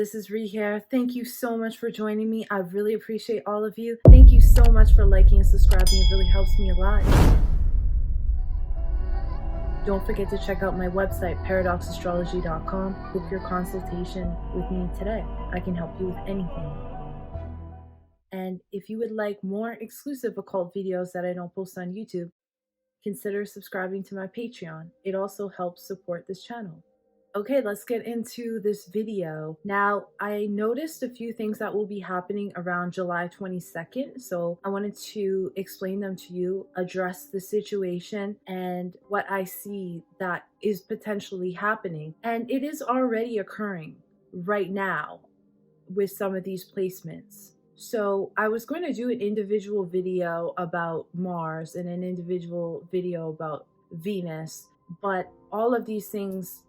this is Ree here. Thank you so much for joining me. I really appreciate all of you. Thank you so much for liking and subscribing. It really helps me a lot. Don't forget to check out my website, paradoxastrology.com. Book your consultation with me today. I can help you with anything. And if you would like more exclusive occult videos that I don't post on YouTube, consider subscribing to my Patreon. It also helps support this channel. Okay, let's get into this video. Now, I noticed a few things that will be happening around July 22nd, so I wanted to explain them to you, address the situation, and what I see that is potentially happening. And it is already occurring right now with some of these placements. So I was going to do an individual video about Mars and an individual video about Venus, but all of these things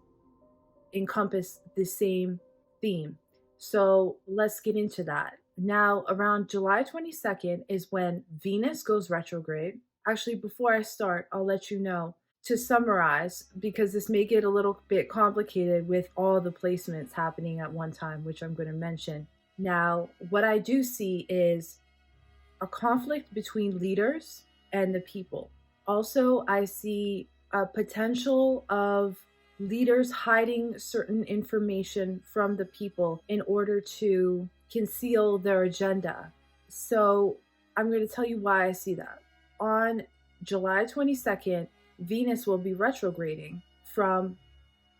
encompass the same theme. So let's get into that. Now, around July 22nd is when Venus goes retrograde. Actually, before I start, I'll let you know, to summarize, because this may get a little bit complicated with all the placements happening at one time, which I'm going to mention. Now, what I do see is a conflict between leaders and the people. Also, I see a potential of leaders hiding certain information from the people in order to conceal their agenda. So I'm going to tell you why I see that. On July 22nd, Venus will be retrograding from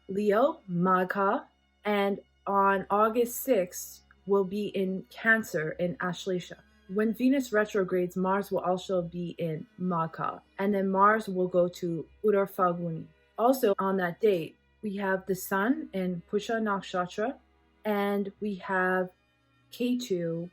Leo, Magha, and on August 6th will be in Cancer in Ashlesha. When Venus retrogrades, Mars will also be in Magha, and then Mars will go to Uttar Falguni. Also on that date, we have the Sun in Pusha Nakshatra, and we have Ketu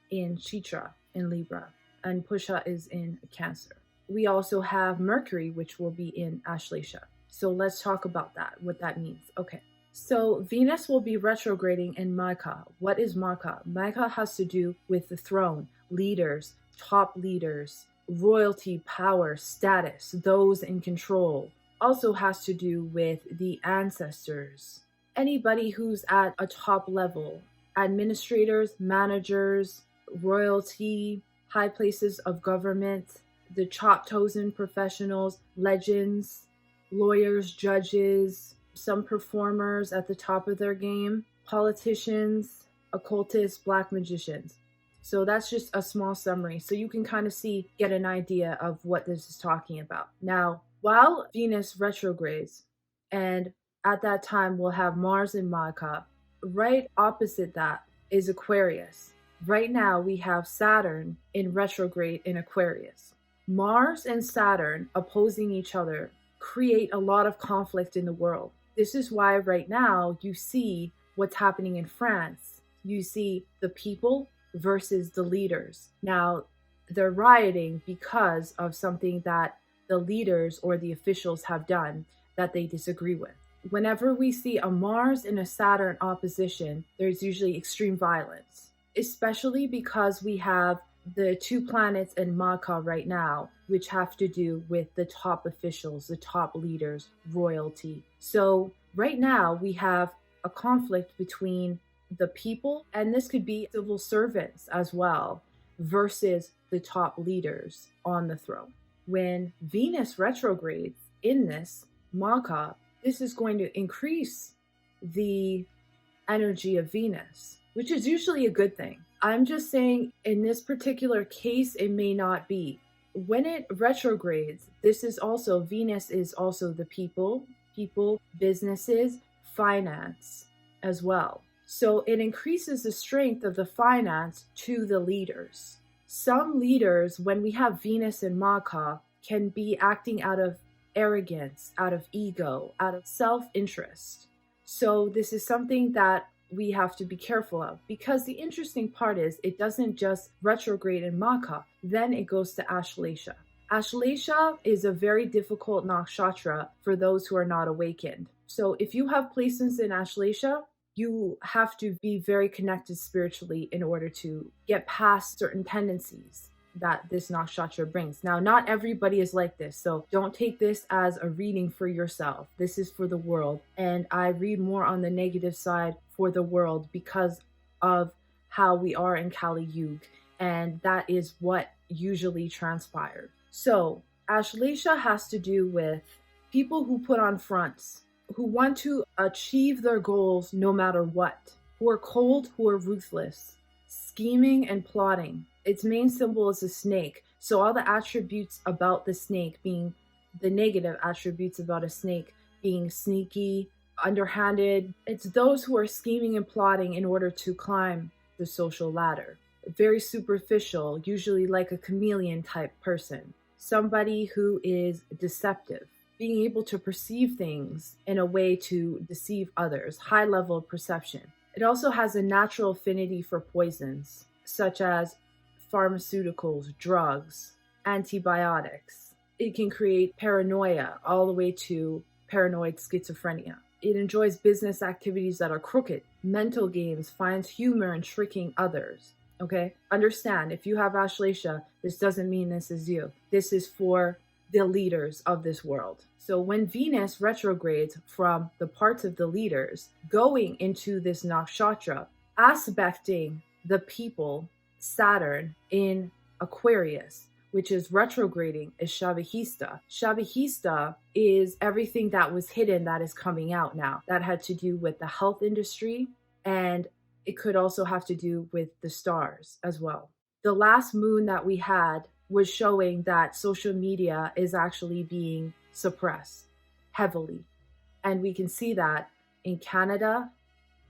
in Chitra in Libra, and Pusha is in Cancer. We also have Mercury, which will be in Ashlesha. So let's talk about that, what that means. Okay, so Venus will be retrograding in Magha. What is Magha? Magha has to do with the throne, leaders, top leaders, royalty, power, status, those in control. Also has to do with the ancestors. Anybody who's at a top level, administrators, managers, royalty, high places of government, the chosen professionals, legends, lawyers, judges, some performers at the top of their game, politicians, occultists, black magicians. So that's just a small summary. So you can kind of get an idea of what this is talking about. Now, while Venus retrogrades, and at that time we'll have Mars in Magha, right opposite that is Aquarius. Right now we have Saturn in retrograde in Aquarius. Mars and Saturn opposing each other create a lot of conflict in the world. This is why right now you see what's happening in France. You see the people versus the leaders. Now, they're rioting because of something that the leaders or the officials have done that they disagree with. Whenever we see a Mars and a Saturn opposition, there's usually extreme violence, especially because we have the two planets in Magha right now, which have to do with the top officials, the top leaders, royalty. So right now we have a conflict between the people, and this could be civil servants as well, versus the top leaders on the throne. When Venus retrogrades in this Magha, this is going to increase the energy of Venus, which is usually a good thing. I'm just saying in this particular case, it may not be. When it retrogrades, Venus is also the people, businesses, finance as well. So it increases the strength of the finance to the leaders. Some leaders, when we have Venus in Magha, can be acting out of arrogance, out of ego, out of self-interest. So this is something that we have to be careful of, because the interesting part is it doesn't just retrograde in Magha, then it goes to Ashlesha. Ashlesha is a very difficult nakshatra for those who are not awakened. So if you have placements in Ashlesha, you have to be very connected spiritually in order to get past certain tendencies that this nakshatra brings. Now, not everybody is like this, so don't take this as a reading for yourself. This is for the world, and I read more on the negative side for the world because of how we are in Kali Yuga, and that is what usually transpired. So Ashlesha has to do with people who put on fronts, who want to achieve their goals no matter what, who are cold, who are ruthless, scheming and plotting. Its main symbol is a snake. So all the attributes about the snake being the negative attributes about a snake being sneaky, underhanded. It's those who are scheming and plotting in order to climb the social ladder. Very superficial, usually like a chameleon type person. Somebody who is deceptive, being able to perceive things in a way to deceive others, high level of perception. It also has a natural affinity for poisons, such as pharmaceuticals, drugs, antibiotics. It can create paranoia all the way to paranoid schizophrenia. It enjoys business activities that are crooked, mental games, finds humor in tricking others. Okay? Understand, if you have Ashlesha, this doesn't mean this is you. This is for the leaders of this world. So when Venus retrogrades from the parts of the leaders, going into this nakshatra, aspecting the people, Saturn in Aquarius, which is retrograding, is Shavahista. Shavahista is everything that was hidden that is coming out now. That had to do with the health industry, and it could also have to do with the stars as well. The last moon that we had was showing that social media is actually being suppressed heavily. And we can see that in Canada,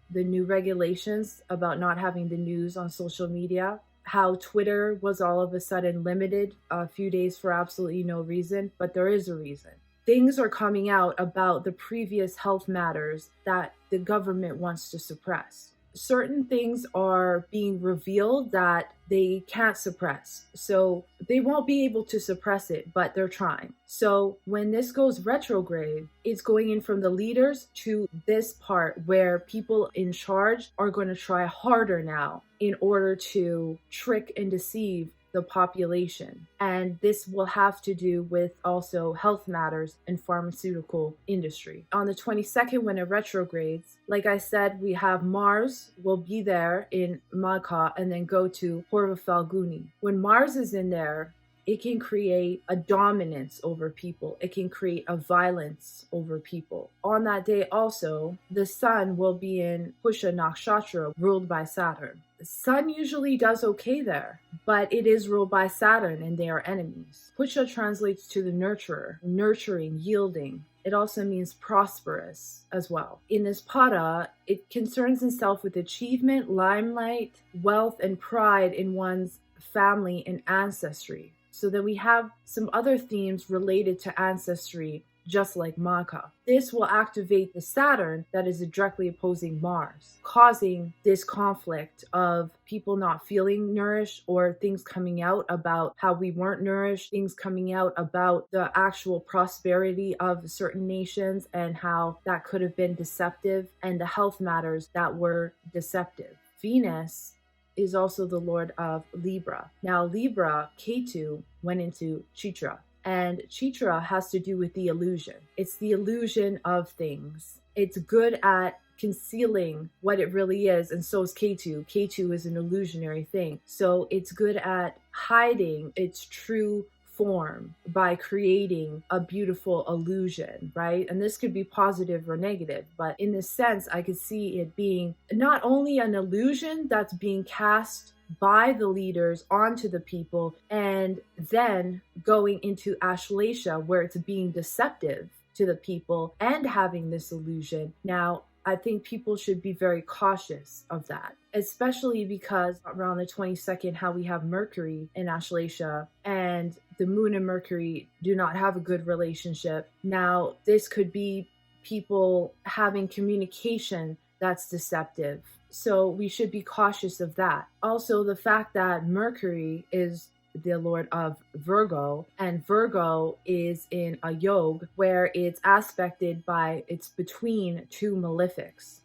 the new regulations about not having the news on social media, how Twitter was all of a sudden limited a few days for absolutely no reason, but there is a reason. Things are coming out about the previous health matters that the government wants to suppress. Certain things are being revealed that they can't suppress. So they won't be able to suppress it, but they're trying. So when this goes retrograde, it's going in from the leaders to this part where people in charge are going to try harder now in order to trick and deceive the population. And this will have to do with also health matters and pharmaceutical industry. On the 22nd, when it retrogrades, like I said, we have Mars will be there in Magha and then go to Purva Falguni. When Mars is in there, it can create a dominance over people. It can create a violence over people. On that day also, the sun will be in Pusha Nakshatra, ruled by Saturn. The sun usually does okay there, but it is ruled by Saturn and they are enemies. Pusha translates to the nurturer, nurturing, yielding. It also means prosperous as well. In this pada, it concerns itself with achievement, limelight, wealth, and pride in one's family and ancestry. So then we have some other themes related to ancestry, just like Magha. This will activate the Saturn that is directly opposing Mars, causing this conflict of people not feeling nourished or things coming out about how we weren't nourished, things coming out about the actual prosperity of certain nations and how that could have been deceptive, and the health matters that were deceptive. Venus is also the lord of Libra. Now Libra, Ketu, went into Chitra. And Chitra has to do with the illusion. It's the illusion of things. It's good at concealing what it really is, and so is Ketu. Ketu is an illusionary thing. So it's good at hiding its true form by creating a beautiful illusion, right? And this could be positive or negative, but in this sense, I could see it being not only an illusion that's being cast by the leaders onto the people, and then going into Ashlesha where it's being deceptive to the people and having this illusion. Now, I think people should be very cautious of that, especially because around the 22nd, how we have Mercury in Ashlesha and the moon and Mercury do not have a good relationship. Now, this could be people having communication that's deceptive. So we should be cautious of that. Also, the fact that Mercury is the lord of Virgo, and Virgo is in a yoga where it's aspected by, it's between two malefics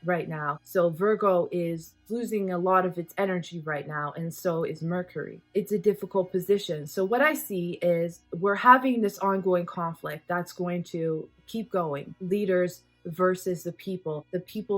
right now. So Virgo is losing a lot of its energy right now, and so is Mercury. It's a difficult position. So what I see is we're having this ongoing conflict that's going to keep going. Leaders versus the people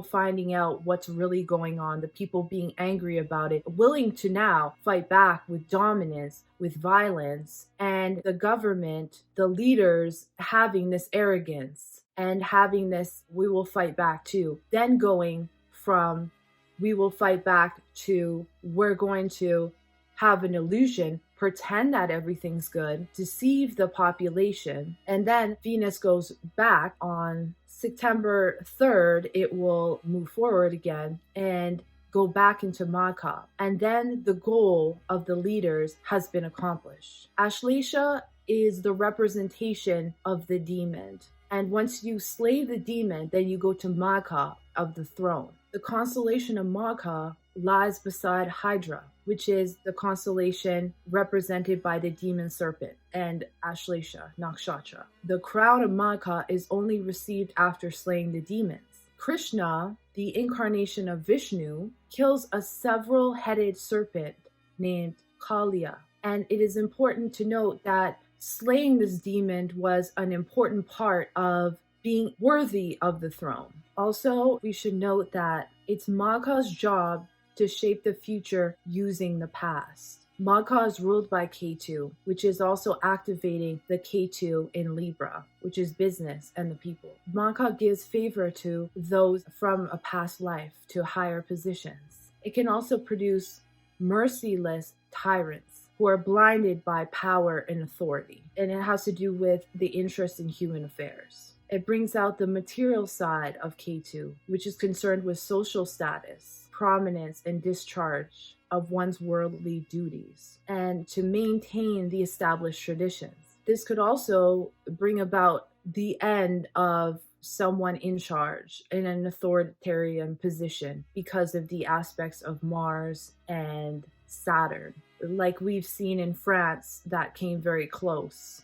finding out what's really going on, the people being angry about it, willing to now fight back with dominance, with violence, and the government, the leaders having this arrogance and having this, we will fight back too. Then going from we will fight back to we're going to have an illusion, pretend that everything's good, deceive the population. And then Venus goes back on September 3rd, it will move forward again and go back into Magha. And then the goal of the leaders has been accomplished. Ashlesha is the representation of the demon. And once you slay the demon, then you go to Magha of the throne. The constellation of Magha lies beside Hydra, which is the constellation represented by the demon serpent, and Ashlesha, nakshatra. The crown of Magha is only received after slaying the demons. Krishna, the incarnation of Vishnu, kills a several-headed serpent named Kalia. And it is important to note that slaying this demon was an important part of being worthy of the throne. Also, we should note that it's Magha's job to shape the future using the past. Magha is ruled by Ketu, which is also activating the Ketu in Libra, which is business and the people. Magha gives favor to those from a past life to higher positions. It can also produce merciless tyrants who are blinded by power and authority, and it has to do with the interest in human affairs. It brings out the material side of Ketu, which is concerned with social status, prominence, and discharge of one's worldly duties, and to maintain the established traditions. This could also bring about the end of someone in charge in an authoritarian position because of the aspects of Mars and Saturn. Like we've seen in France, that came very close.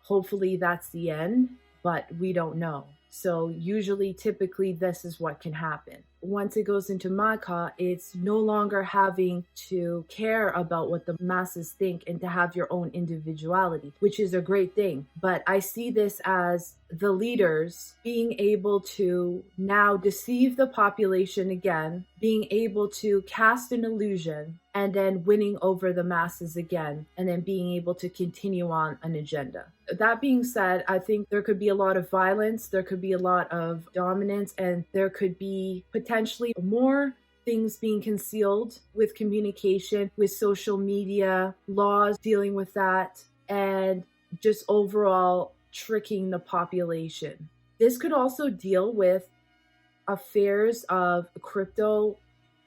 Hopefully that's the end, but we don't know. So usually, typically, this is what can happen. Once it goes into Magha, it's no longer having to care about what the masses think and to have your own individuality, which is a great thing. But I see this as the leaders being able to now deceive the population again, being able to cast an illusion, and then winning over the masses again, and then being able to continue on an agenda. That being said, I think there could be a lot of violence, there could be a lot of dominance, and there could be potentially more things being concealed with communication, with social media, laws dealing with that, and just overall tricking the population. This could also deal with affairs of crypto,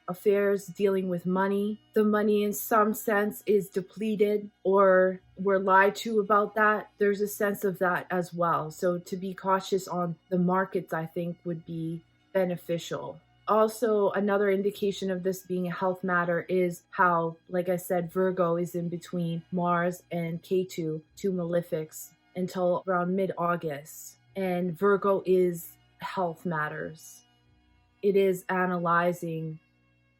affairs dealing with money. The money in some sense is depleted or we're lied to about that. There's a sense of that as well. So to be cautious on the markets, I think, would be beneficial. Also, another indication of this being a health matter is how, like I said, Virgo is in between Mars and Ketu, two malefics, until around mid-August. And Virgo is health matters. It is analyzing.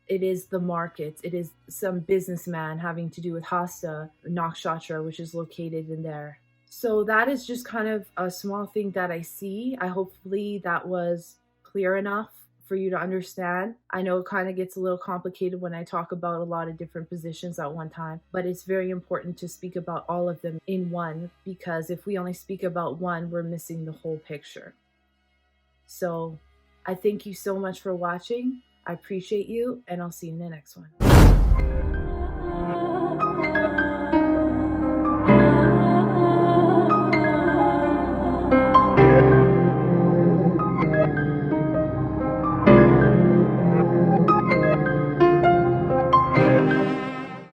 It is the markets. It is some businessman having to do with Hasta, nakshatra, which is located in there. So that is just kind of a small thing that I see. Hopefully that was clear enough for you to understand. I know it kind of gets a little complicated when I talk about a lot of different positions at one time, but it's very important to speak about all of them in one, because if we only speak about one, we're missing the whole picture. So I thank you so much for watching. I appreciate you, and I'll see you in the next one.